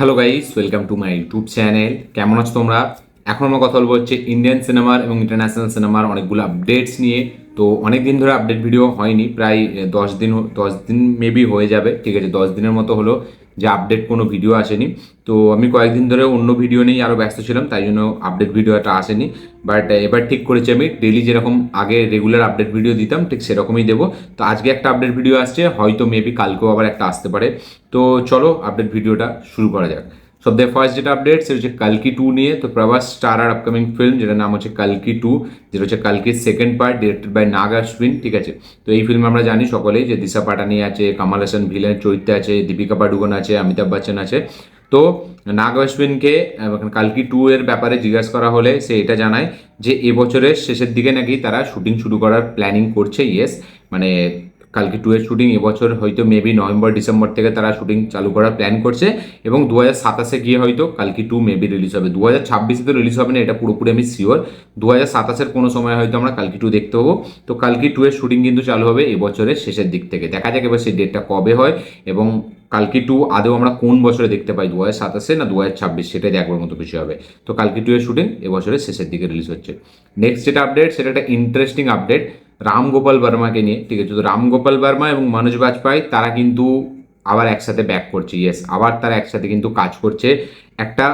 Hello guys, welcome to my YouTube channel. কেমন আছো তোমরা? এখন আমরা কথা বলবো হচ্ছে ইন্ডিয়ান সিনেমার এবং ইন্টারন্যাশনাল সিনেমার অনেকগুলো আপডেটস নিয়ে। তো অনেক দিন ধরে আপডেট ভিডিও হয়নি, প্রায় 10 দিন মেবি হয়ে যাবে। ঠিক আছে, 10 দিনের মতো হলো যে আপডেট কোনো ভিডিও আসেনি। তো আমি কয়েকদিন ধরে অন্য ভিডিও নিয়েই আরও ব্যস্ত ছিলাম, তাই জন্য আপডেট ভিডিওটা আসেনি। বাট এবার ঠিক করেছি আমি ডেলি যেরকম আগে রেগুলার আপডেট ভিডিও দিতাম ঠিক সেরকমই দেবো। তো আজকে একটা আপডেট ভিডিও আসছে, হয়তো মেবি কালকেও আবার একটা আসতে পারে। তো চলো আপডেট ভিডিওটা শুরু করা যাক। সব থেকে ফার্স্ট যেটা আপডেট সেটা হচ্ছে কালকি 2 নিয়ে। তো প্রভাস স্টার আর আপকামিং ফিল্ম যেটার নাম হচ্ছে কালকি 2, যেটা হচ্ছে কালকির সেকেন্ড পার্ট, ডিরেক্টেড বাই নাগ অশ্বিন। ঠিক আছে, তো এই ফিল্ম আমরা জানি সকলেই যে দিশা পাটানি আছে, কামাল হাসান ভিলেন চরিত্রে আছে, দীপিকা পাডুকোন আছে, অমিতাভ বচ্চন আছে। তো নাগ অশ্বিনকে কালকি 2 এর ব্যাপারে জিজ্ঞাসা করা হলে সে এটা জানায় যে এবছরের শেষের দিকে নাকি তারা শুটিং শুরু করার প্ল্যানিং করছে। ইয়েস, মানে কালকি 2 এর শুটিং এবছর হয়তো মেবি নভেম্বর ডিসেম্বর থেকে তারা শুটিং চালু করার প্ল্যান করছে, এবং 2027-এ গিয়ে হয়তো কালকি 2 মেবি রিলিজ হবে। 2026-এ তো রিলিজ হবে না, এটা পুরোপুরি আমি শিওর। 2027-এর কোনো সময় হয়তো আমরা কালকি 2 দেখতে পাবো। তো কালকি 2 এর শুটিং কিন্তু চালু হবে এবছরের শেষের দিক থেকে। দেখা যাক এবার সেই ডেটটা কবে হয়, এবং কালকি 2 আদৌ আমরা কোন বছরে দেখতে পাই, 2027-এ না 2026, সেটাই দেখবার মতো কিছু হবে। তো কালকি 2 এর শুটিং এবছরের শেষের দিকে রিলিজ হচ্ছে। নেক্সট যেটা আপডেট সেটা একটা ইন্টারেস্টিং আপডেট রাম গোপাল বর্মাকে নিয়ে। ঠিক আছে, তো রাম গোপাল বর্মা এবং মনোজ বাজপেয়ী তারা কিন্তু আবার একসাথে ব্যাক করছে। ইয়েস, আবার তারা একসাথে কিন্তু কাজ করছে একটা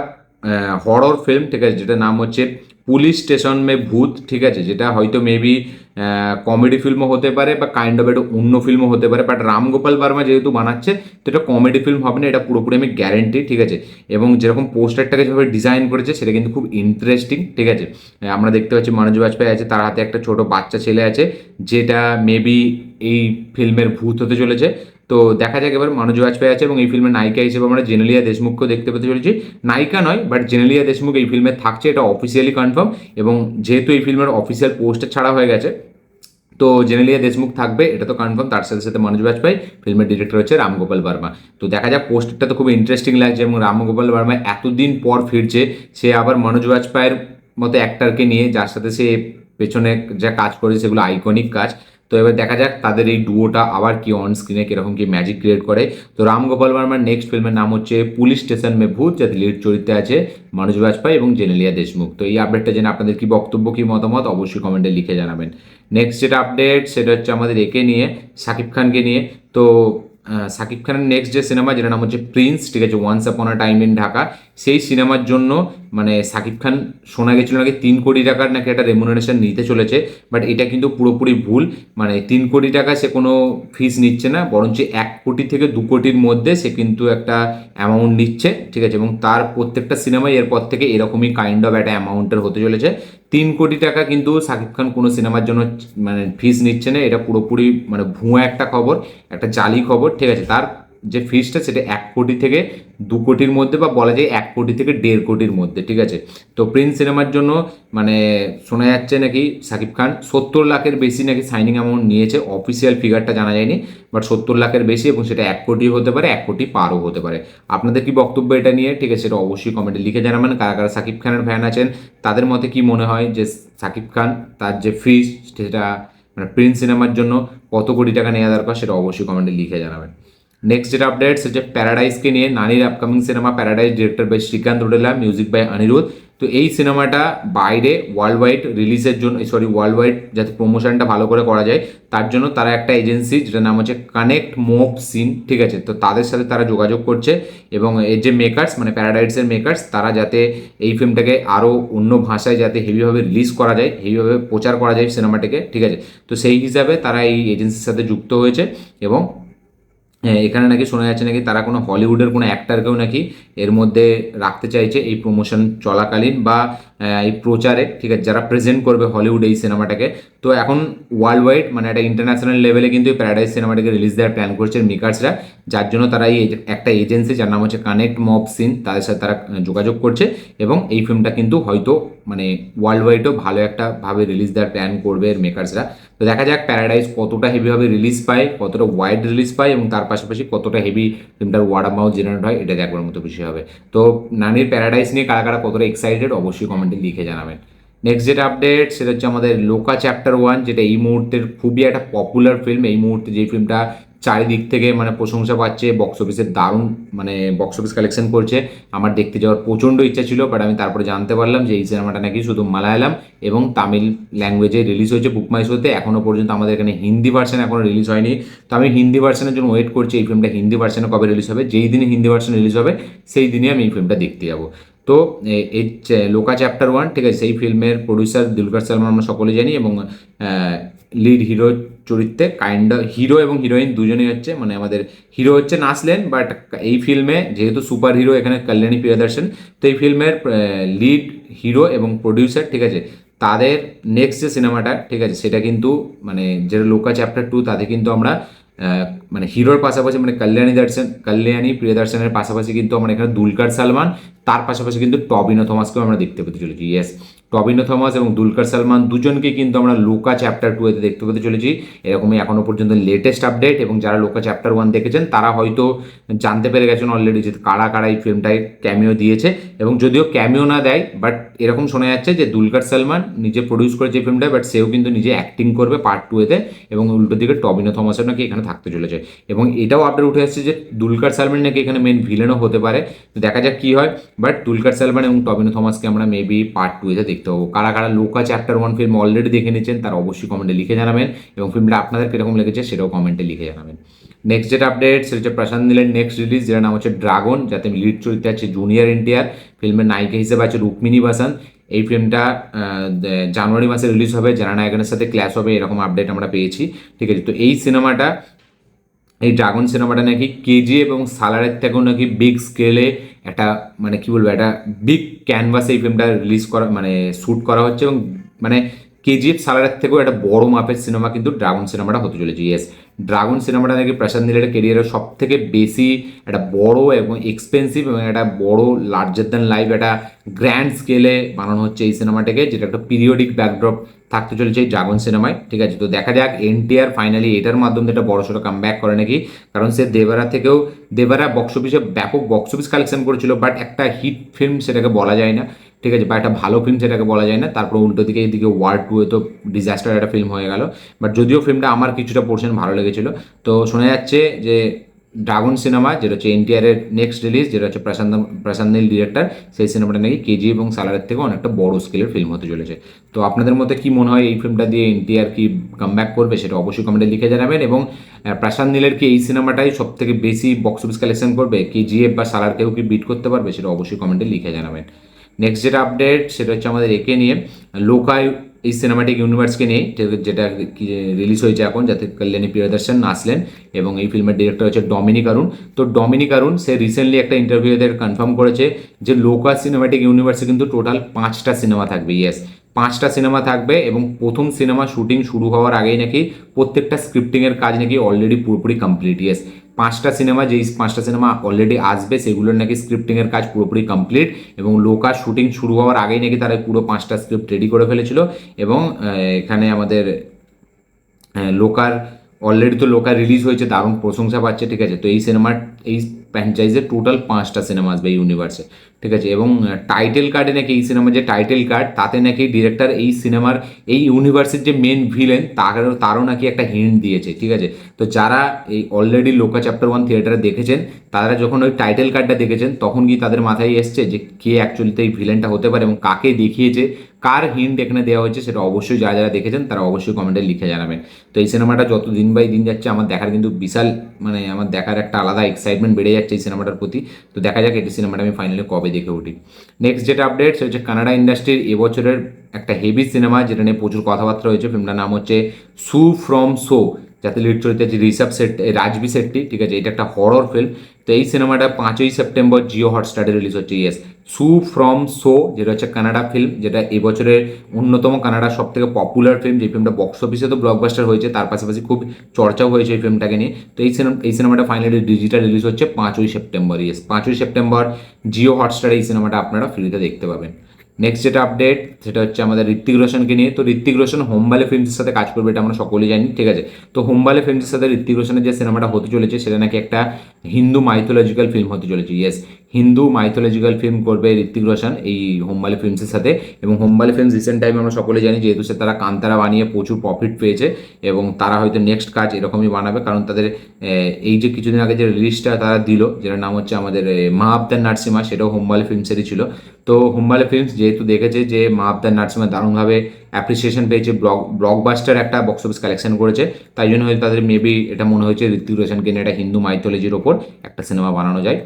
হরর ফিল্ম। ঠিক আছে, যেটা নাম হচ্ছে পুলিশ স্টেশন মে ভূত। ঠিক আছে, যেটা হয়তো মেবি কমেডি ফিল্মও হতে পারে বা কাইন্ড অফ একটা অন্য ফিল্মও হতে পারে। বাট রাম গোপাল বর্মা যেহেতু বানাচ্ছে, তো এটা কমেডি ফিল্ম হবে না, এটা পুরোপুরি আমি গ্যারেন্টি। ঠিক আছে, এবং যেরকম পোস্টারটাকে যেভাবে ডিজাইন করেছে সেটা কিন্তু খুব ইন্টারেস্টিং। ঠিক আছে, আমরা দেখতে পাচ্ছি মনোজ বাজপেয়ী আছে, তার হাতে একটা ছোট বাচ্চা ছেলে আছে, যেটা মেবি এই ফিল্মের ভূত হতে চলেছে। তো দেখা যাক এবার। মনোজ বাজপেয়ী আছে এবং এই ফিল্মের নায়িকা হিসেবে আমরা জেনেলিয়া দেশমুখকেও দেখতে পেতে চলেছি। নায়িকা নয়, বাট জেনেলিয়া দেশমুখ এই ফিল্মে থাকছে, এটা অফিসিয়ালি কনফার্ম। এবং যেহেতু এই ফিল্মের অফিসিয়াল পোস্টার ছাড়া হয়ে গেছে, তো জেনেলিয়া দেশমুখ থাকবে এটা তো কনফার্ম। তার সাথে সাথে মনোজ বাজপেয়ী, ফিল্মের ডিরেক্টর হচ্ছে রাম গোপাল বর্মা। তো দেখা যাক, পোস্টারটা তো খুব ইন্টারেস্টিং লাগছে, এবং রাম গোপাল বর্মা এতদিন পর ফিরছে। সে আবার মনোজ বাজপেয়ীর মতো অ্যাক্টারকে নিয়ে, যার সাথে সে পেছনে যা কাজ করেছে সেগুলো আইকনিক কাজ। তো এবার দেখা যাক তাদের এই ডুয়োটা আবার কি অন স্ক্রিনে কীরকম কি ম্যাজিক ক্রিয়েট করে। তো রাম গোপাল বর্মার নেক্সট ফিল্মের নাম হচ্ছে পুলিশ স্টেশন মে ভূত, যাতে লিড চরিত্রে আছে মনোজ বাজপেয়ী এবং জেনেলিয়া দেশমুখ। তো এই আপডেটটা জেনে আপনাদের কি বক্তব্য, কি মতামত, অবশ্যই কমেন্টে লিখে জানাবেন। নেক্সট যেটা আপডেট সেটা হচ্ছে আমাদের একে নিয়ে, শাকিব খানকে নিয়ে। তো শাকিব খানের নেক্সট যে সিনেমা, যেটা নাম হচ্ছে প্রিন্স। ঠিক আছে, once upon a time in Dhaka, সেই সিনেমার জন্য মানে শাকিব খান শোনা গেছিল নাকি 3 কোটি টাকার নাকি একটা রেমুনারেশন নিতে চলেছে। বাট এটা কিন্তু পুরোপুরি ভুল। মানে 3 কোটি টাকা সে কোনো ফিস নিচ্ছে না, বরঞ্চ 1 কোটি থেকে 2 কোটির মধ্যে সে কিন্তু একটা অ্যামাউন্ট নিচ্ছে। ঠিক আছে, এবং তার প্রত্যেকটা সিনেমাই এরপর থেকে এরকমই কাইন্ড অফ একটা অ্যামাউন্টের হতে চলেছে। 3 কোটি টাকা কিন্তু শাকিব খান কোনো সিনেমার জন্য মানে ফিস নিচ্ছে না, এটা পুরোপুরি মানে ভুয়া একটা খবর, একটা জালি খবর। ঠিক আছে, তার যে ফিসটা সেটা 1 কোটি থেকে 2 কোটির মধ্যে, বা বলা যায় 1 কোটি থেকে 1.5 কোটির মধ্যে। ঠিক আছে, তো প্রিন্স সিনেমার জন্য মানে শোনা যাচ্ছে নাকি শাকিব খান 70 লাখের বেশি নাকি সাইনিং অ্যামাউন্ট নিয়েছে। অফিসিয়াল ফিগারটা জানা যায়নি, বাট 70 লাখের বেশি, এবং সেটা 1 কোটি হতে পারে, 1 কোটি পারও হতে পারে। আপনাদের কি বক্তব্য এটা নিয়ে? ঠিক আছে, সেটা অবশ্যই কমেন্টে লিখে জানাবেন। কারা কারা শাকিব খানের ফ্যান আছেন, তাদের মতে কি মনে হয় যে শাকিব খান তার যে ফিস সেটা মানে প্রিন্স সিনেমার জন্য কত কোটি টাকা নেওয়া দরকার, সেটা অবশ্যই কমেন্টে লিখে জানাবেন। নেক্সট যেটা আপডেট সেটা প্যারাডাইসকে নিয়ে। নানির upcoming cinema Paradise, director by Srikanth Odela, music by Anirudh. তো এই সিনেমাটা বাইরে ওয়ার্ল্ড ওয়াইড রিলিজের জন্য, ওয়ার্ল্ড ওয়াইড যাতে প্রমোশনটা ভালো করে করা যায়, তার জন্য তারা একটা এজেন্সি যেটার নাম হচ্ছে কানেক্ট মোব সিন। ঠিক আছে, তো তাদের সাথে তারা যোগাযোগ করছে, এবং এর যে মেকার্স মানে প্যারাডাইসের মেকার্স, তারা যাতে এই ফিল্মটাকে আরও অন্য ভাষায় যাতে হেভিভাবে রিলিজ করা যায়, হেভিভাবে প্রচার করা যায় সিনেমাটাকে। ঠিক আছে, তো সেই হিসাবে তারা এই এজেন্সির সাথে যুক্ত হয়েছে। এবং এখানে নাকি শোনা যাচ্ছে নাকি তারা কোনো হলিউডের কোনো অ্যাক্টারকেও নাকি এর মধ্যে রাখতে চাইছে এই প্রমোশন চলাকালীন বা এই প্রচারে। ঠিক আছে, যারা প্রেজেন্ট করবে হলিউড এই সিনেমাটাকে। তো এখন ওয়ার্ল্ড ওয়াইড মানে একটা ইন্টারন্যাশনাল লেভেলে কিন্তু এই প্যারাডাইস সিনেমাটাকে রিলিজ দেওয়ার প্ল্যান করছে মেকার্সরা, যার জন্য তারা এই একটা এজেন্সি যার নাম হচ্ছে কানেক্ট মব সিন, তাদের সাথে তারা যোগাযোগ করছে, এবং এই ফিল্মটা কিন্তু হয়তো মানে ওয়ার্ল্ড ওয়াইডও ভালো একটা ভাবে রিলিজ দেওয়ার প্ল্যান করবে এর মেকার্সরা। তো দেখা যাক প্যারাডাইস কতটা হেভিভাবে রিলিজ পায়, কতটা ওয়াইড রিলিজ পায়, এবং তার পাশাপাশি কতটা হেভি ফিল্মটার ওয়ার্ড অফ মাউথ জেনারেট হয়, এটা দেখবার মতো বিষয় হবে। তো নানির প্যারাডাইস নিয়ে কারা কারা কতটা এক্সাইটেড অবশ্যই কমেন্টে লিখে জানাবেন। নেক্সট যেটা আপডেট সেটা হচ্ছে আমাদের লোকা চ্যাপ্টার 1, যেটা এই মুহূর্তের খুবই একটা পপুলার ফিল্ম। এই মুহূর্তে যে ফিল্মটা চারিদিক থেকে মানে প্রশংসা পাচ্ছে, বক্স অফিসের দারুণ মানে বক্স অফিস কালেকশন করছে। আমার দেখতে যাওয়ার প্রচণ্ড ইচ্ছা ছিল, বাট আমি তারপরে জানতে পারলাম যে এই সিনেমাটা নাকি শুধু মালায়ালাম এবং তামিল ল্যাঙ্গুয়েজে রিলিজ হয়েছে বুক মাই শোতে। এখনও পর্যন্ত আমাদের এখানে হিন্দি ভার্সন এখনও রিলিজ হয়নি। তো আমি হিন্দি ভার্সনের জন্য ওয়েট করছি এই ফিল্মটা হিন্দি ভার্সনে কবে রিলিজ হবে। যেই দিনে হিন্দি ভার্সন রিলিজ হবে সেই দিনই আমি এই ফিল্মটা দেখতে যাবো। তো এই লোকা চ্যাপ্টার 1, ঠিক আছে, সেই ফিল্মের প্রডিউসার দুলকার সালমান আমরা সকলে জানি, এবং লিড হিরো চরিত্রে হিরো এবং হিরোইন দুজনেই হচ্ছে, মানে আমাদের হিরো হচ্ছে নাসলেন, বাট এই ফিল্মে যেহেতু সুপার হিরো এখানে কল্যাণী প্রিয়দর্শন, তো এই ফিল্মের লিড হিরো এবং প্রডিউসার, ঠিক আছে, তাদের নেক্সট যে সিনেমাটা, ঠিক আছে, সেটা কিন্তু মানে যেটা লোকা চ্যাপ্টার 2, তাতে কিন্তু আমরা মানে হিরোর পাশাপাশি মানে কল্যাণী প্রিয়দর্শনের পাশাপাশি কিন্তু আমরা এখানে দুলকার সালমান, তার পাশাপাশি কিন্তু টবিনো থমাসকেও আমরা দেখতে পেতে চলেছি। ইয়েস, টবিনো থমাস এবং দুলকার সালমান দুজনকে কিন্তু আমরা লোকা চ্যাপ্টার 2-তে দেখতে পেতে চলেছি। এরকমই এখনও পর্যন্ত লেটেস্ট আপডেট, এবং যারা লোকা চ্যাপ্টার 1 দেখেছেন তারা হয়তো জানতে পেরে গেছেন অলরেডি যে কারা কারা এই ফিল্মটায় ক্যামিও দিয়েছে, এবং যদিও ক্যামিও না দেয়, বাট এরকম শোনা যাচ্ছে যে দুলকার সালমান নিজে প্রডিউস করেছে এই ফিল্মটায়, বাট সেও কিন্তু নিজে অ্যাক্টিং করবে পার্ট 2-তে, এবং উল্টো দিকে টবিনো থমাসও নাকি এখানে থাকতে চলেছে। এবং এটাও আপডেট উঠে আসছে যে দুলকার সালমান নাকি এখানে মেন ভিলেনও হতে পারে। তো দেখা যাক কী হয়, বাট দুলকার সালমান এবং টবিনো থমাসকে আমরা মেবি পার্ট 2-তে দেখতে পাবো। কারা কারা লোকা চ্যাপ্টার 1 ফিল্ম অলরেডি দেখে নিচ্ছেন তারা অবশ্যই কমেন্টে লিখে জানাবেন, এবং ফিল্মটা আপনাদের কীরকম লেগেছে সেটাও কমেন্টে লিখে জানাবেন। নেক্সট যেটা আপডেট সেটা হচ্ছে প্রশান্ত নীলের নেক্সট রিলিজ, যেটা নাম হচ্ছে ড্রাগন, যাতে লিড চরিত্রে আছে জুনিয়র এনটিআর, ফিল্মের নায়িকা হিসেবে আছে রুক্মিণী বাসান। এই ফিল্মটা জানুয়ারি মাসে রিলিজ হবে, যারা নায়কের সাথে ক্ল্যাশ হবে এরকম আপডেট আমরা পেয়েছি, ঠিক আছে। তো এই ড্রাগন সিনেমাটা নাকি কেজিএফ এবং সালারের থেকেও নাকি বিগ স্কেলে একটা মানে কী বলবো একটা বিগ ক্যানভাসে এই ফিল্মটা রিলিজ করা মানে শ্যুট করা হচ্ছে, এবং মানে কেজিএফ সালারের থেকেও একটা বড় মাপের সিনেমা কিন্তু ড্রাগন সিনেমাটা হতে চলেছে। ইয়েস, ড্রাগন সিনেমাটা নাকি প্রশান্ত নীলের কেরিয়ারের সব থেকে বেশি একটা বড় এবং এক্সপেন্সিভ এবং একটা বড় লার্জার দ্যান লাইফ একটা গ্র্যান্ড স্কেলে বানানো হচ্ছে এই সিনেমাটাকে, যেটা একটা পিরিয়ডিক ব্যাকড্রপ থাকতে চলেছে এই ড্রাগন সিনেমায়, ঠিক আছে। তো দেখা যাক এনটিআর ফাইনালি এটার মাধ্যমে একটা বড়সড় কামব্যাক করে নাকি, কারণ সে দেবারা বক্স অফিসে ব্যাপক বক্স অফিস কালেকশন করেছিল, বাট একটা হিট ফিল্ম সেটাকে বলা যায় না, ঠিক আছে, বা একটা ভালো ফিল্ম সেটাকে বলা যায় না। তারপর উল্টো দিকে এইদিকে ওয়ার 2-এ তো ডিজাস্টার একটা ফিল্ম হয়ে গেল, বাট যদিও ফিল্মটা আমার কিছুটা পোর্শন ভালো লেগেছিল। তো শোনা যাচ্ছে যে ড্রাগন সিনেমা, যেটা হচ্ছে এনটিআরের নেক্সট রিলিজ, যেটা হচ্ছে প্রশান্ত নীল ডিরেক্টর, সেই সিনেমাটা নাকি কেজি এবং সালারের থেকে অনেকটা বড় স্কেলের ফিল্ম হতে চলেছে। তো আপনাদের মধ্যে কি মনে হয় এই ফিল্মটা দিয়ে এনটিআর কি কামব্যাক করবে সেটা অবশ্যই কমেন্টে লিখে জানাবেন, এবং প্রশান্ত নীলের কি এই সিনেমাটাই সব থেকে বেশি বক্স অফিস কালেকশন করবে, কেজিএফ বা সালারকেও কি বিট করতে পারবে সেটা অবশ্যই কমেন্টে লিখে জানাবেন। নেক্সট যেটা আপডেট সেটা হচ্ছে আমাদের একে নিয়ে, লোকায় এই সিনেমাটিক ইউনিভার্সকে নিয়ে, যেটা রিলিজ হয়েছে এখন, যাতে কল্যাণী প্রিয়দর্শন আসলেন, এবং এই ফিল্মের ডিরেক্টর হচ্ছে ডমিনিক আরুন। তো ডমিনিক আরুন সে রিসেন্টলি একটা ইন্টারভিউতে কনফার্ম করেছে যে লোকা সিনেমাটিক ইউনিভার্সে কিন্তু টোটাল 5টা সিনেমা থাকবে। ইয়েস, 5টা সিনেমা থাকবে, এবং প্রথম সিনেমা শুটিং শুরু হওয়ার আগেই নাকি প্রত্যেকটা স্ক্রিপ্টিংয়ের কাজ নাকি অলরেডি পুরোপুরি কমপ্লিট। ইয়েস, 5টা সিনেমা অলরেডি আসবে সেগুলোর নাকি স্ক্রিপ্টিংয়ের কাজ পুরোপুরি কমপ্লিট, এবং লোকার শুটিং শুরু হওয়ার আগেই নাকি তারা পুরো 5টা স্ক্রিপ্ট রেডি করে ফেলেছিল, এবং এখানে আমাদের লোকার অলরেডি তো লোকার রিলিজ হয়েছে, দারুণ প্রশংসা পাচ্ছে, ঠিক আছে। তো এই ফ্র্যাঞ্চাইজের টোটাল 5টা সিনেমা আসবে এই ইউনিভার্সে, ঠিক আছে। এবং টাইটেল কার্ডে নাকি এই সিনেমার যে টাইটেল কার্ড তাতে নাকি ডিরেক্টর এই সিনেমার এই ইউনিভার্সের যে মেন ভিলেন তারও নাকি একটা হিন্ট দিয়েছে, ঠিক আছে। তো যারা এই অলরেডি লোকা চ্যাপ্টার 1 থিয়েটারে দেখেছেন, তারা যখন ওই টাইটেল কার্ডটা দেখেছেন তখন কি তাদের মাথায় এসছে যে কে অ্যাকচুয়ালিতে এই ভিলেনটা হতে পারে, এবং কাকে দেখিয়েছে, কার হিন্ট এখানে দেওয়া হয়েছে, সেটা অবশ্যই যারা যারা দেখেছেন তারা অবশ্যই কমেন্টে লিখে জানাবেন। তো এই সিনেমাটা যত দিন বাই দিন যাচ্ছে আমার দেখার কিন্তু বিশাল মানে আমার দেখার একটা আলাদা এক্সাইটমেন্ট বেড়ে যাচ্ছে এই সিনেমাটার প্রতি। তো দেখা যাক এই সিনেমাটা আমি ফাইনালি কবে দেখে উঠি। নেক্সট যেটা আপডেট সেটা হচ্ছে কানাডা ইন্ডাস্ট্রির এবছরের একটা হেভি সিনেমা, যেটা নিয়ে প্রচুর কথাবার্তা হয়েছে। ফিল্মটার নাম হচ্ছে সু ফ্রম শো, যাতে লিড চরিত্রে আছে রাজবি শেট্টি, ঠিক আছে। এটা একটা হরর ফিল্ম। তো এই সিনেমাটা 5ই সেপ্টেম্বর জিও হটস্টারে রিলিজ হচ্ছে। ইয়েস, সু ফ্রম শো, যেটা হচ্ছে কানাডা ফিল্ম, যেটা এবছরের অন্যতম কানাডার সব থেকে পপুলার ফিল্ম, যে ফিল্মটা বক্স অফিসে তো ব্লকবাস্টার হয়েছে, তার পাশাপাশি খুব চর্চাও হয়েছে এই ফিল্মটাকে নিয়ে। তো এই সিনেমাটা ফাইনালি ডিজিটাল রিলিজ হচ্ছে 5ই সেপ্টেম্বর। ইয়েস, 5ই সেপ্টেম্বর জিও হটস্টারে এই সিনেমাটা আপনারা ফ্রিতে দেখতে পাবেন। নেক্সট যেটা আপডেট সেটা হচ্ছে আমাদের ঋত্বিক রোশনকে নিয়ে। তো ঋত্বিক রোশন হোমবালে ফিল্মসের সাথে কাজ করবে, এটা আমরা সকলেই জানি, ঠিক আছে। তো হোমবালে ফিল্মসের সাথে ঋত্বিক রোশনের যে সিনেমাটা হতে চলেছে সেটা নাকি একটা হিন্দু মাইথোলজিক্যাল ফিল্ম হতে চলেছে। ইয়েস, হিন্দু মাইথোলজিক্যাল ফিল্ম করবে ঋত্বিক রোশন এই হোমবালে ফিল্মসের সাথে। এবং হোমবালে ফিল্মস রিসেন্ট টাইমে আমরা সকলে জানি যেহেতু তারা কান্তারা বানিয়ে প্রচুর প্রফিট পেয়েছে, এবং তারা হয়তো নেক্সট কাজ এরকমই বানাবে, কারণ তাদের এই যে কিছুদিন আগে যে রিলিজটা তারা দিল, যেটার নাম হচ্ছে আমাদের মা আবদার নার্সিমা, সেটাও হোমবালে ফিল্মসেরই ছিল। তো হোমবালে ফিল্মস যেহেতু দেখেছে যে মা আবদার নার্সিমা দারুণভাবে অ্যাপ্রিসিয়েশন পেয়েছে, ব্লকবাস্টার একটা বক্স অফিস কালেকশন করেছে, তাই জন্য হয়তো তাদের মেবি এটা মনে হয়েছে ঋত্বিক রোশনকে নিয়ে একটা হিন্দু মাইথোলজির ওপর একটা সিনেমা বানানো যায়।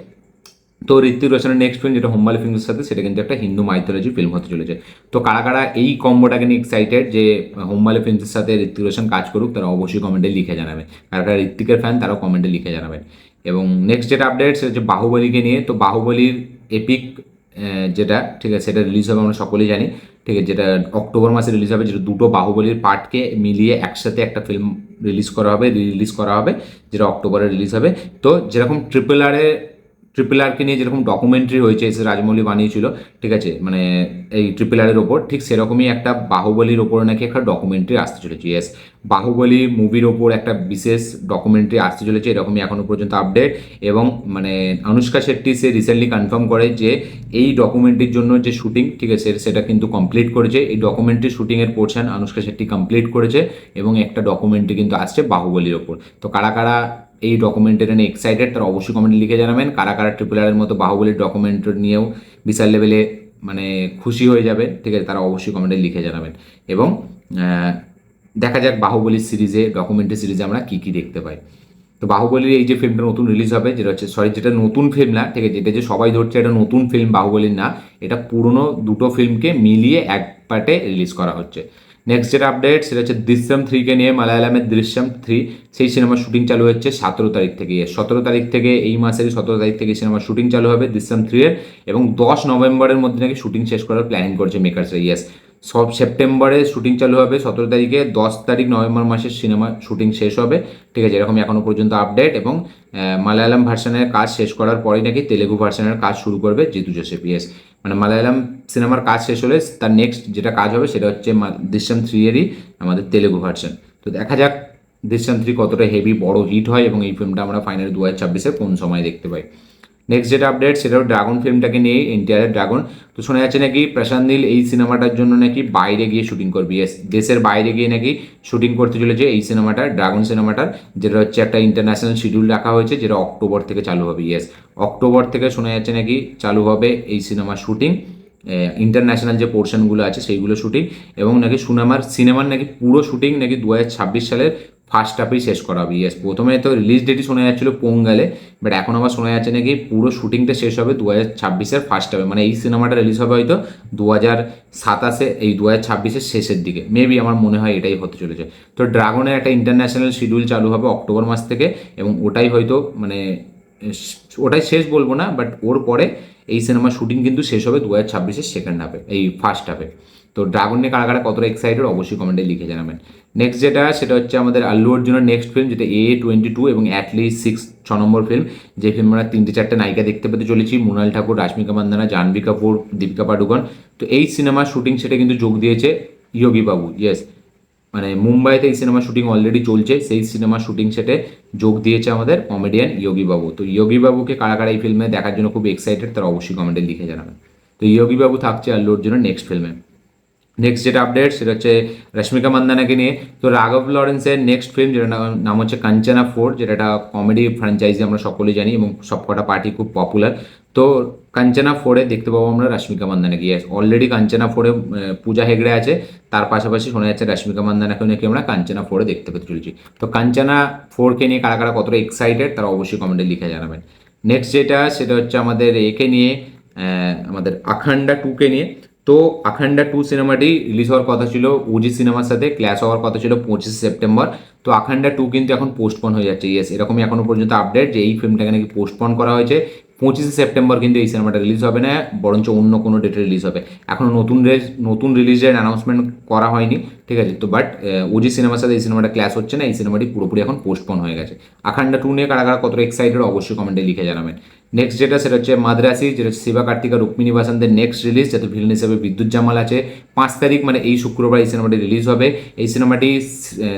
তো ঋত্বিক রোশনের নেক্সট ফিল্ম যেটা হোমবালে ফিল্মের সাথে, সেটা কিন্তু একটা হিন্দু মাইথোলজি ফিল্ম হতে চলেছে। তো কারা কারা এই কম্বোটাকে নিয়ে এক্সাইটেড যে হোমবালে ফিল্মসের সাথে ঋত্বিক রোশন কাজ করুক, তারা অবশ্যই কমেন্টে লিখে জানাবেন। কারা কারা ঋত্বিকের ফ্যান তারাও কমেন্টে লিখে জানাবেন। এবং নেক্সট যেটা আপডেট সেটা হচ্ছে বাহুবলীকে নিয়ে। তো বাহুবলীর এপিক যেটা, ঠিক আছে, সেটা রিলিজ হবে আমরা সকলেই জানি, ঠিক আছে, যেটা অক্টোবর মাসে রিলিজ হবে, যেটা দুটো বাহুবলীর পার্টকে মিলিয়ে একসাথে একটা ফিল্ম রিলিজ করা হবে, যেটা অক্টোবরে রিলিজ হবে। তো যেরকম ট্রিপল আরকে নিয়ে যেরকম ডকুমেন্টারি হয়েছে, এস রাজমৌলি বানিয়েছিল, ঠিক আছে, মানে এই ট্রিপল আরের ওপর, ঠিক সেরকমই একটা বাহুবলীর ওপর নাকি একটা ডকুমেন্টারি আসতে চলেছে। ইয়েস, বাহুবলী মুভির ওপর একটা বিশেষ ডকুমেন্টারি আসতে চলেছে, এরকমই এখনও পর্যন্ত আপডেট। এবং মানে অনুষ্কা শেট্টি সে রিসেন্টলি কনফার্ম করে যে এই ডকুমেন্টারির জন্য যে শুটিং, ঠিক আছে, সেটা কিন্তু কমপ্লিট করেছে। এই ডকুমেন্টারি শুটিংয়ের পোর্শন অনুষ্কা শেট্টি কমপ্লিট করেছে, এবং একটা ডকুমেন্টারি কিন্তু আসছে বাহুবলীর ওপর। তো কারা কারা এই ডকুমেন্টারি নিয়ে এক্সাইটেড তারা অবশ্যই কমেন্টে লিখে জানাবেন। কারা কারা ট্রিপল আরের মতো বাহুবলীর ডকুমেন্টারি নিয়েও বিশাল লেভেলে মানে খুশি হয়ে যাবে, ঠিক আছে, তারা অবশ্যই কমেন্টে লিখে জানাবেন। এবং দেখা যাক বাহুবলী সিরিজে, ডকুমেন্টারি সিরিজে আমরা কী কী দেখতে পাই। তো বাহুবলীর এই যে ফিল্মটা নতুন রিলিজ হবে, যেটা নতুন ফিল্ম না, ঠিক আছে, যেটা যে সবাই ধরছে এটা নতুন ফিল্ম বাহুবলীর না, এটা পুরনো দুটো ফিল্মকে মিলিয়ে এক পার্টে রিলিজ করা হচ্ছে। নেক্সট যেটা আপডেট সেটা হচ্ছে দৃশ্যম 3কে নিয়ে। মালায়ালামের দৃশ্যম 3 সেই সিনেমার শুটিং চালু হচ্ছে 17 তারিখ থেকে। 17 তারিখ থেকে, এই মাসের 17 তারিখ থেকে সিনেমার শুটিং চালু হবে দৃশ্যম 3-এর, এবং 10 নভেম্বরের মধ্যে নাকি শুটিং শেষ করার প্ল্যানিং করছে মেকার্সরা। ইয়েস, সব সেপ্টেম্বরে শুটিং চালু হবে 17 তারিখে, 10 তারিখ নভেম্বর মাসের সিনেমা শুটিং শেষ হবে, ঠিক আছে, এরকম এখনও পর্যন্ত আপডেট। এবং মালায়ালাম ভার্সনের কাজ শেষ করার পরেই নাকি তেলেগু ভার্সনের কাজ শুরু করবে জিতু জোসেফ। ইয়েস, মানে মালায়ালাম সিনেমার কাজ শেষ হলে তার নেক্সট যেটা কাজ হবে সেটা হচ্ছে দৃশ্যম 3-এরই আমাদের তেলেগু ভার্সন। তো দেখা যাক দৃশ্যম 3 কতটা হেভি বড় হিট হয়, এবং এই ফিল্মটা আমরা ফাইনালি 2026-এ কোন সময় দেখতে পাই। নেক্সট যেটা আপডেট সেটাও ড্রাগন ফিল্মটাকে নিয়ে, এনটিআরের ড্রাগন। তো শোনা যাচ্ছে নাকি প্রশান্ত নীল এই সিনেমাটার জন্য নাকি বাইরে গিয়ে শুটিং করবে। ইয়েস, দেশের বাইরে গিয়ে নাকি শুটিং করতে চলেছে এই সিনেমাটার, ড্রাগন সিনেমাটার, যেটা হচ্ছে একটা ইন্টারন্যাশনাল শিডিউল রাখা হয়েছে, যেটা অক্টোবর থেকে চালু হবে। ইয়েস, অক্টোবর থেকে শোনা যাচ্ছে নাকি চালু হবে এই সিনেমার শুটিং, ইন্টারন্যাশনাল যে পোর্শনগুলো আছে সেইগুলো শুটিং। এবং নাকি সিনেমার নাকি পুরো শুটিং নাকি 2026 সালের ফার্স্ট হাফেই শেষ করা হবে। ইয়েস, প্রথমে তো রিলিজ ডেটই শোনা যাচ্ছিলো পোঙ্গালে, বাট এখন আবার শোনা যাচ্ছে নাকি পুরো শুটিংটা শেষ হবে 2026-এর ফার্স্ট হাফে, মানে এই সিনেমাটা রিলিজ হবে হয়তো 2027-এ, এই 2026-এর শেষের দিকে মেবি, আমার মনে হয় এটাই হতে চলেছে। তো ড্রাগনের একটা ইন্টারন্যাশনাল শিডিউল চালু হবে অক্টোবর মাস থেকে, এবং ওটাই হয়তো মানে ওটাই শেষ বলবো না, বাট ওর পরে এই সিনেমার শুটিং কিন্তু শেষ হবে 2026-এর সেকেন্ড হাফে, এই ফার্স্ট হাফে। তো ড্রাগন নিয়ে কারা কারা কতটা এক্সাইটেড অবশ্যই কমেন্টে লিখে জানাবেন। নেক্সট যেটা সেটা হচ্ছে আমাদের আল্লু অর্জুনের নেক্সট ফিল্ম, যেটা A22 এবং অ্যাটলিস্ট 6 নম্বর ফিল্ম, যে ফিল্মে আমরা 3-4টে নায়িকা দেখতে পেতে চলেছি, মৃণাল ঠাকুর, রাশ্মিকা মান্দানা, জাহ্নবী কাপুর, দীপিকা পাডুকোন। তো এই সিনেমার শুটিং সেটা কিন্তু যোগ দিয়েছে ইয়োগী বাবু। ইয়েস, মানে মুম্বাইতে এই সিনেমার শুটিং অলরেডি চলছে, সেই সিনেমার শুটিং সেটে যোগ দিয়েছে আমাদের কমেডিয়ান ইয়োগী বাবু। তো ইয়োগী বাবুকে কারা কারা এই ফিল্মে দেখার জন্য খুব এক্সাইটেড তারা অবশ্যই কমেন্টে লিখে জানাবেন। তো ইয়োগী বাবু থাকছে আল্লু অর্জুনের নেক্সট ফিল্মে। নেক্সট যেটা আপডেট সেটা হচ্ছে রশ্মিকা মান্দানাকে নিয়ে। তো রাঘব লরেন্সের নেক্সট ফিল্ম, যেটা নাম হচ্ছে কাঞ্চনা 4, যেটা একটা কমেডি ফ্র্যাঞ্চাইজি আমরা সকলেই জানি, এবং সবকটা পার্টি খুব পপুলার। তো কাঞ্চনা 4-এ দেখতে পাবো আমরা রশ্মিকা মান্দানাকে। ইয়েস, অলরেডি কাঞ্চনা 4-এ পূজা হেগড়ে আছে, তার পাশাপাশি শোনা যাচ্ছে রশ্মিকা মান্দানাকেও নাকি আমরা কাঞ্চনা 4-এ দেখতে পেতে চলেছি। তো কাঞ্চনা 4-কে নিয়ে কারা কারা কতটা এক্সাইটেড তারা অবশ্যই কমেন্টে লিখে জানাবেন। নেক্সট যেটা সেটা হচ্ছে আমাদের একে নিয়ে, আমাদের আখান্ডা 2-কে নিয়ে। তো আখান্ডা 2 সিনেমাটি রিলিজ হওয়ার কথা ছিল ওজি সিনেমার সাথে ক্ল্যাশ হওয়ার কথা ছিল 25 সেপ্টেম্বর। তো আখান্ডা 2 কিন্তু এখন পোস্টপন হয়ে যাচ্ছে। ইয়েস, এরকমই এখনো পর্যন্ত আপডেট যে এই ফিল্মটাকে নাকি পোস্টপন করা হয়েছে। 25 সেপ্টেম্বর কিন্তু এই সিনেমাটা রিলিজ হবে না, বরঞ্চ অন্য কোনো ডেটে রিলিজ হবে। এখনও নতুন রিলিজের অ্যানাউন্সমেন্ট করা হয়নি, ঠিক আছে। তো বাট ওজি সিনেমার সাথে এই সিনেমাটা ক্ল্যাশ হচ্ছে না, এই সিনেমাটি পুরোপুরি এখন পোস্টপন হয়ে গেছে। আখান্ডা 2 নিয়ে কারা কারা কতটা এক্সাইটেড অবশ্যই কমেন্টে লিখে জানাবেন। নেক্সট যেটা সেটা হচ্ছে মাদ্রাসি, যেটা হচ্ছে শিবা কার্তিকা রুক্মিণী বাসন্তের নেক্সট রিলিজ, যাতে ভিলেন হিসেবে বিদ্যুৎ জামাল আছে। 5 তারিখ মানে এই শুক্রবার এই সিনেমাটি রিলিজ হবে। এই সিনেমাটি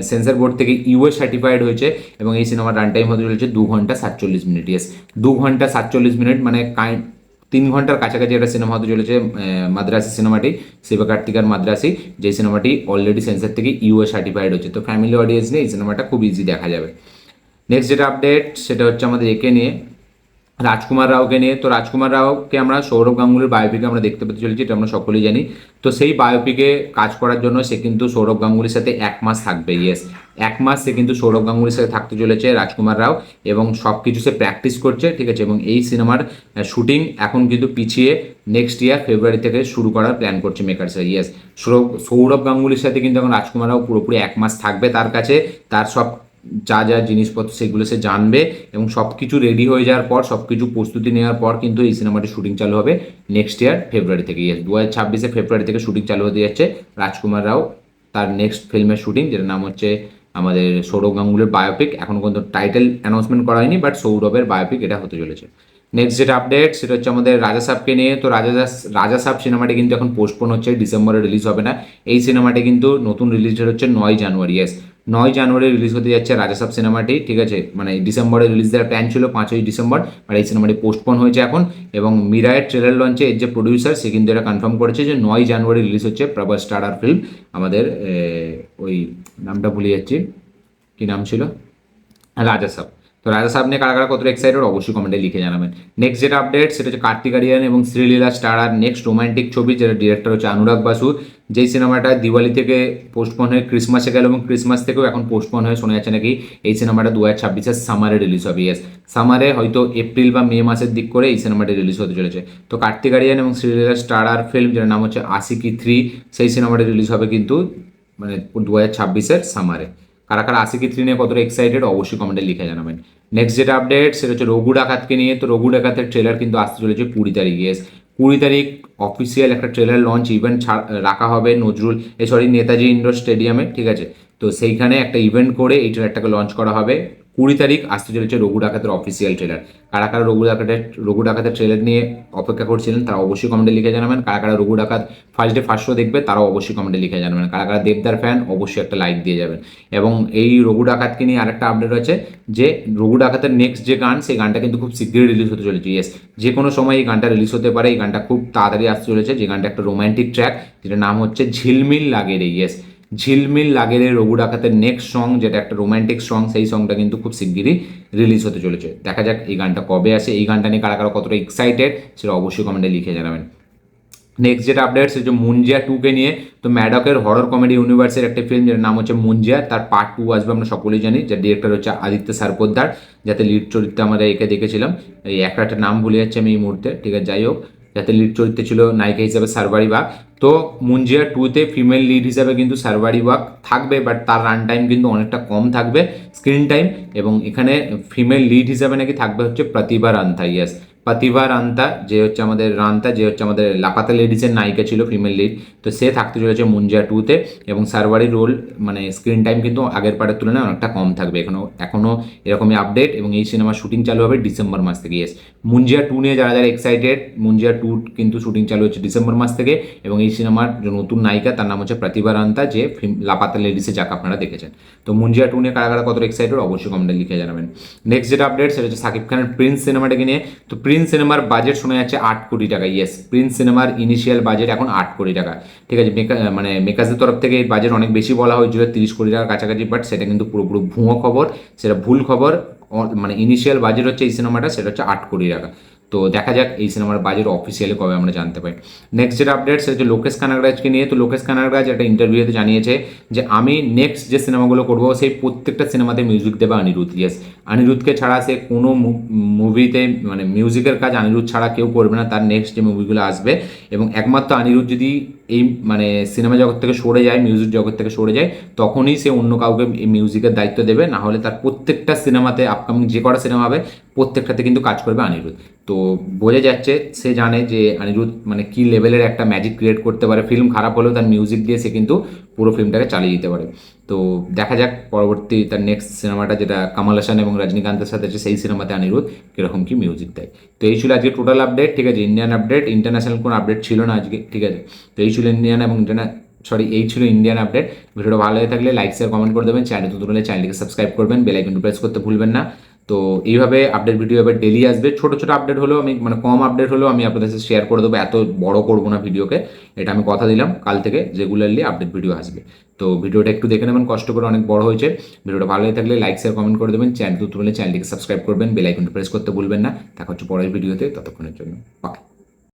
সেন্সর বোর্ড থেকে ইউএ সার্টিফাইড হয়েছে, এবং এই সিনেমার রান টাইম হতে চলেছে 2 ঘন্টা 47 মিনিট। ইয়েস, 2 ঘন্টা 47 মিনিট, মানে 3 ঘন্টার কাছাকাছি একটা সিনেমা হতে চলেছে মাদ্রাসি সিনেমাটি, শিবকার্তিকার মাদ্রাসি, যে সিনেমাটি অলরেডি সেন্সর থেকে ইউএ সার্টিফাইড হচ্ছে। তো ফ্যামিলি অডিয়েন্স নিয়ে এই সিনেমাটা খুব ইজি দেখা যাবে। নেক্সট যেটা আপডেট সেটা হচ্ছে আমাদের একে নিয়ে, রাজকুমার রাওকে নিয়ে। তো রাজকুমার রাওকে আমরা সৌরভ গাঙ্গুলির বায়োপিকে আমরা দেখতে পেতে চলেছি, এটা আমরা সকলেই জানি। তো সেই বায়োপিকে কাজ করার জন্য সে কিন্তু সৌরভ গাঙ্গুলির সাথে 1 মাস থাকবে। ইয়েস, 1 মাস সে কিন্তু সৌরভ গাঙ্গুলির সাথে থাকতে চলেছে রাজকুমার রাও, এবং সব কিছু সে প্র্যাকটিস করছে, ঠিক আছে। এবং এই সিনেমার শুটিং এখন কিন্তু পিছিয়ে নেক্সট ইয়ার ফেব্রুয়ারি থেকে শুরু করার প্ল্যান করছে মেকার্সরা। ইয়েস, সৌরভ গাঙ্গুলির সাথে কিন্তু এখন রাজকুমার রাও পুরোপুরি 1 মাস থাকবে তার কাছে। তার সব যা যা জিনিসপত্র সেগুলো সে জানবে, এবং সব কিছু রেডি হয়ে যাওয়ার পর, সব কিছু প্রস্তুতি নেওয়ার পর কিন্তু এই সিনেমাটির শুটিং চালু হবে নেক্সট ইয়ার ফেব্রুয়ারি থেকে। ইয়েস, 2026 ফেব্রুয়ারি থেকে শুটিং চালু হতে যাচ্ছে রাজকুমার রাও তার নেক্সট ফিল্মের শুটিং, যেটার নাম হচ্ছে আমাদের সৌরভ গাঙ্গুলির বায়োপিক। এখন পর্যন্ত টাইটেল অ্যানাউন্সমেন্ট করা হয়নি, বাট সৌরভের বায়োপিক এটা হতে চলেছে। নেক্সট যেটা আপডেট সেটা হচ্ছে আমাদের রাজা সাবকে নিয়ে। তো রাজা সাব সিনেমাটি কিন্তু এখন পোস্টপোন হচ্ছে, ডিসেম্বরে রিলিজ হবে না। এই সিনেমাটি কিন্তু নতুন রিলিজ হচ্ছে 9 জানুয়ারি। ইয়েস, 9 জানুয়ারি রিলিজ হতে যাচ্ছে রাজা সাব সিনেমাটি, ঠিক আছে। মানে ডিসেম্বরে রিলিজ দেওয়ার প্ল্যান ছিল 5ই ডিসেম্বর, আর এই সিনেমাটি পোস্টপোন হয়েছে এখন। এবং মিরায়ের ট্রেলার লঞ্চে এর যে প্রডিউসার সে কিন্তু এটা কনফার্ম করেছে যে 9 জানুয়ারি রিলিজ হচ্ছে প্রভাস স্টারার ফিল্ম আমাদের ওই নামটা ভুলে যাচ্ছি, কি নাম ছিল, রাজা সাব। তো রাজা সাহেব নিয়ে কারা কারা কতটা এক্সাইটেড অবশ্যই কমেন্টে লিখে জানাবেন। নেক্সট যেটা আপডেট সেটা হচ্ছে কার্তিক আরিয়ান এবং শ্রীলীলা স্টার আর নেক্সট রোমান্টিক ছবি, যেটা ডিরেক্টর হচ্ছে অনুরাগ বাসু। যেই সিনেমাটা দিওয়ালি থেকে পোস্টপন হয়ে ক্রিসমাসে গেল, এবং ক্রিসমাস থেকেও এখন পোস্টপন হয়ে শোনা যাচ্ছে নাকি এই সিনেমাটা 2026 সামারে রিলিজ হবে। ইয়েস, সামারে হয়তো এপ্রিল বা মে মাসের দিক করে এই সিনেমাটি রিলিজ হতে চলেছে। তো কার্তিক আরিয়ান এবং শ্রীলীলা স্টার আর ফিল্ম, যেটার নাম হচ্ছে আশিকি 3, সেই সিনেমাটি রিলিজ হবে কিন্তু মানে 2026 সামারে। কারা কারা আশিকি 3 নিয়ে কতটা এক্সাইটেড অবশ্যই কমেন্টে লিখে জানাবেন। নেক্সট যেটা আপডেট সেটা হচ্ছে রঘু ডাকাতকে নিয়ে। তো রঘু ডাকাতের ট্রেলার কিন্তু আসতে চলেছে 20 তারিখ। ইয়েস, 20 তারিখ অফিসিয়াল একটা ট্রেলার লঞ্চ ইভেন্ট রাখা হবে নেতাজি ইন্ডোর স্টেডিয়ামে, ঠিক আছে। তো সেইখানে একটা ইভেন্ট করে এই ট্রেলারটাকে লঞ্চ করা হবে। 20 তারিখ আসতে চলেছে রঘু ডাকাতের অফিসিয়াল ট্রেলার। কারা কারা রঘু ডাকাতের ট্রেলার নিয়ে অপেক্ষা করছিলেন তারা অবশ্যই কমেন্টে লিখে জানাবেন। কারা কারা রঘু ডাকাত ফার্স্ট ডে ফার্স্ট শো দেখবে তারাও অবশ্যই কমেন্টে লিখে জানাবেন। কারা কারা দেবদার ফ্যান অবশ্যই একটা লাইক দিয়ে যাবেন। এবং এই রঘু ডাকাতকে নিয়ে আরেকটা আপডেট আছে যে রঘু ডাকাতের নেক্সট যে গান, সেই গানটা কিন্তু খুব শীঘ্রই রিলিজ হতে চলেছে। ইয়েস, যে কোনো সময় এই গানটা রিলিজ হতে পারে। এই গানটা খুব তাড়াতাড়ি আসতে চলেছে, যে গানটা একটা রোম্যান্টিক ট্র্যাক, যেটার নাম হচ্ছে ঝিলমিল লাগে রে। ইয়েস, ঝিলমিল লাগে রে রঘু ডাকাতের নেক্সট সং, যেটা একটা রোম্যান্টিক সং, সেই সংটা কিন্তু খুব শিগগিরই রিলিজ হতে চলেছে। দেখা যাক এই গানটা কবে আসে। এই গানটা নিয়ে কারা কারা কতটা এক্সাইটেড সেটা অবশ্যই কমেন্টে লিখে জানাবেন। নেক্সট যেটা আপডেট সেটা হচ্ছে মুঞ্জিয়া 2কে নিয়ে। তো ম্যাডকের হরর কমেডি ইউনিভার্সের একটা ফিল্ম, যেটার নাম হচ্ছে মুঞ্জিয়া, তার পার্ট 2 আসবে আমরা সকলেই জানি। যার ডিরেক্টর হচ্ছে আদিত্য সারপোদ্দার, যাতে লিড চরিত্রে আমরা একে দেখেছিলাম। এই একটা নাম ভুলে যাচ্ছে আমি এই মুহূর্তে, ঠিক আছে, যাই হোক, যাতে লিড চরিত্রে ছিল নায়িকা হিসাবে সারবারি বাগ। তো মুঞ্জিয়া 2তে ফিমেল লিড হিসাবে কিন্তু সারবারি বাগ থাকবে, বাট তার রান টাইম কিন্তু অনেকটা কম থাকবে স্ক্রিন টাইম। এবং এখানে ফিমেল লিড হিসাবে নাকি থাকবে হচ্ছে প্রতিভা রান্তা। ইয়েস, প্রতিভা রান্তা, যে হচ্ছে আমাদের লাপাতা লেডিসের নায়িকা ছিল ফিমেল লিড। তো সে থাকতে চলেছে মুঞ্জিয়া 2তে, এবং সারবারি রোল মানে স্ক্রিন টাইম কিন্তু আগের পার্টের তুলনায় অনেকটা কম থাকবে। এখনও এরকমই আপডেট, এবং এই সিনেমার শুটিং চালু হবে ডিসেম্বর মাস থেকে। ইয়েস, মুঞ্জিয়া 2 নিয়ে যারা যারা এক্সাইটেড, মুঞ্জিয়া 2 কিন্তু শুটিং চালু হচ্ছে ডিসেম্বর মাস থেকে। এবং এই সিনেমার যে নতুন নায়িকা তার নাম হচ্ছে প্রতিভা রান্তা, যে লাপাতা লেডিসে যাকে আপনারা দেখেছেন। তো মুঞ্জিয়া 2 নিয়ে কারা কারা কত এক্সাইটেড অবশ্যই কমেন্টে লিখে জানাবেন। নেক্সট যেটা আপডেট সেটা হচ্ছে সাকিব খানের প্রিন্স সিনেমাটাকে নিয়ে। তো প্রিন্স সিনেমার বাজেট শোনা যাচ্ছে 8 কোটি টাকা। ইয়েস, প্রিন্স সিনেমার ইনিশিয়াল বাজেট এখন 8 কোটি টাকা, ঠিক আছে। মেকার্সদের তরফ থেকে এই বাজেট অনেক বেশি বলা হয়েছিল, 30 কোটি টাকার কাছাকাছি, বাট সেটা কিন্তু পুরোপুরি ভুয়ো খবর, সেটা ভুল খবর। মানে ইনিশিয়াল বাজেট হচ্ছে এই সিনেমাটা, সেটা হচ্ছে 8 কোটি টাকা। তো দেখা যাক এই সিনেমার বাজেট অফিসিয়ালি কবে আমরা জানতে পাই। নেক্সট যেটা আপডেট সেটা হচ্ছে লোকেশ কানাগরাজকে নিয়ে। তো লোকেশ কানাগরাজ একটা ইন্টারভিউতে জানিয়েছে যে আমি নেক্সট যে সিনেমাগুলো করবো সেই প্রত্যেকটা সিনেমাতে মিউজিক দেবে অনিরুদ্ধ। ইয়েস, অনিরুদ্ধকে ছাড়া সে কোনো মুভিতে মানে মিউজিকের কাজ অনিরুদ্ধ ছাড়া কেউ করবে না তার নেক্সট যে মুভিগুলো আসবে। এবং একমাত্র অনিরুদ্ধ যদি এই মানে সিনেমা জগৎ থেকে সরে যায়, মিউজিক জগৎ থেকে সরে যায়, তখনই সে অন্য কাউকে এই মিউজিকের দায়িত্ব দেবে। না হলে তার প্রত্যেকটা সিনেমাতে, আপকামিং যে কটা সিনেমা হবে প্রত্যেকটাতে কিন্তু কাজ করবে অনিরুদ্ধ। তো বোঝা যাচ্ছে সে জানে যে অনিরুদ্ধ মানে কী লেভেলের একটা ম্যাজিক ক্রিয়েট করতে পারে। ফিল্ম খারাপ হলেও তার মিউজিক দিয়ে সে কিন্তু পুরো ফিল্মটাকে চালিয়ে দিতে পারে। তো দেখা যাক পরবর্তী তার নেক্সট সিনেমাটা, যেটা কামাল হাসান এবং রজনীকান্তের সাথে আছে, সেই সিনেমাতে অনিরুদ্ধ কীরকম কী মিউজিক দেয়। তো এই ছিল আজকে টোটাল আপডেট, ঠিক আছে। ইন্ডিয়ান আপডেট, ইন্টারন্যাশনাল কোনো আপডেট ছিল না আজকে, ঠিক আছে। তো এই ছিল ইন্ডিয়ান আপডেট। ভিডিওটা ভালো হয়ে থাকলে লাইক শেয়ার কমেন্ট করে দেবেন। চ্যানেল নতুন হলে চ্যানেলটিকে সাবস্ক্রাইব করবেন, বেল আইকনটি প্রেস করতে ভুলবেন না। তো এইভাবে আপডেট ভিডিও এবার ডেলি আসবে, ছোট ছোট আপডেট হলেও আমি মানে কম আপডেট হলেও আমি আপনাদের সাথে শেয়ার করে দেবো, এত বড় করবো না ভিডিওকে, এটা আমি কথা দিলাম। কাল থেকে রেগুলারলি আপডেট ভিডিও আসবে। তো ভিডিওটা একটু দেখে নেবেন, কষ্ট করে, অনেক বড় হয়েছে। ভিডিওটা ভালো লাগে থাকলে লাইক শেয়ার কমেন্ট করে দেবেন, চ্যানেল নতুন হলে চ্যানেলটিকে সাবস্ক্রাইব করবেন, বেল আইকনটা প্রেস করতে ভুলবেন না। দেখা হচ্ছে পরের ভিডিওতে, ততক্ষণের জন্য বাই।